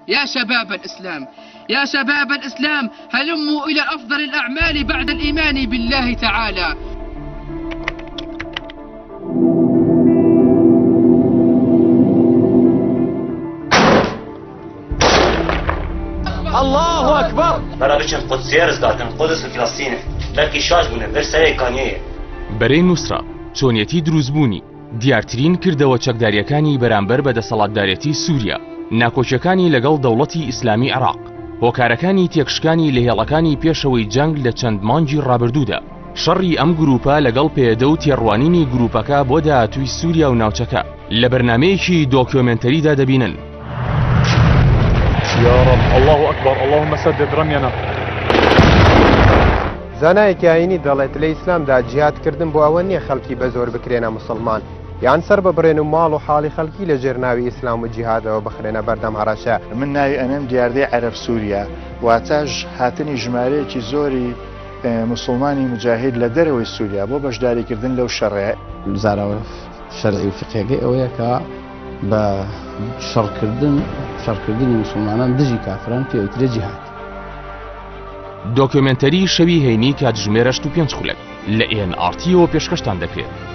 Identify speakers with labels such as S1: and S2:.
S1: يا شباب الإسلام، يا شباب الإسلام، هلموا إلى أفضل الأعمال بعد الإيمان بالله تعالى.
S2: الله أكبر.
S3: برا بچن قدسية رزداتن قدس وفلسطين بلكي شاش بونه برسايا كانيه
S4: بەرەی نووسرا چۆنیەتی دروستبوونی دیارترین کردەوە چەکداریەکانی بەرامبەر بە دەسەڵاتدارەتی سووریا، ناکۆچیەکانی لەگەڵ دەوڵەتی ئیسلامی عێراق، هۆکارەکانی تێکشکانی لە هێڵەکانی پێشەوەی جەنگ لە چەند مانگی ڕابردوودا، شەڕی ئەم گروپە لەگەڵ پێدە و تێڕوانینی گروپەکە بۆ داهاتووی سووریا و ناوچەکە لە بەرنامەیەکی دۆکیۆمنتەریدا دەبینن.
S5: يا رب الله أكبر اللهم سدد رمينا.
S6: زانایەکی ئاینی دەڵێت لە ئیسلامدا جیهادکردن بۆ ئەوە نییە خەڵکی بە زۆر بکرێنە مسلمان یان سەر ببڕێن و ماڵ و حاڵی خەڵکی لە ژێرناوی ئیسلام و جیهادەوە بخرێنە بەردەم هەڕەشە.
S7: من ناوی ئەنەم دیاردەی عەرەب سووریا واتەش هاتنی ژمارەیەکی زۆری مسلمانی مجاهید لە دەرەوەی سووریا بۆ بەشداریکردن لەو شەڕەیە.
S8: زاراوە شەرعی و فقهێکەکەی ئەوەیە کە بە شەڕکردنی مسلمانان دژی کافران پێوترێ جیهاد.
S4: دۆکیۆمنتەری شەوی هەینی کاتژمێرە 5 خولەک لە NRT پێشکەشتان دەکرێت.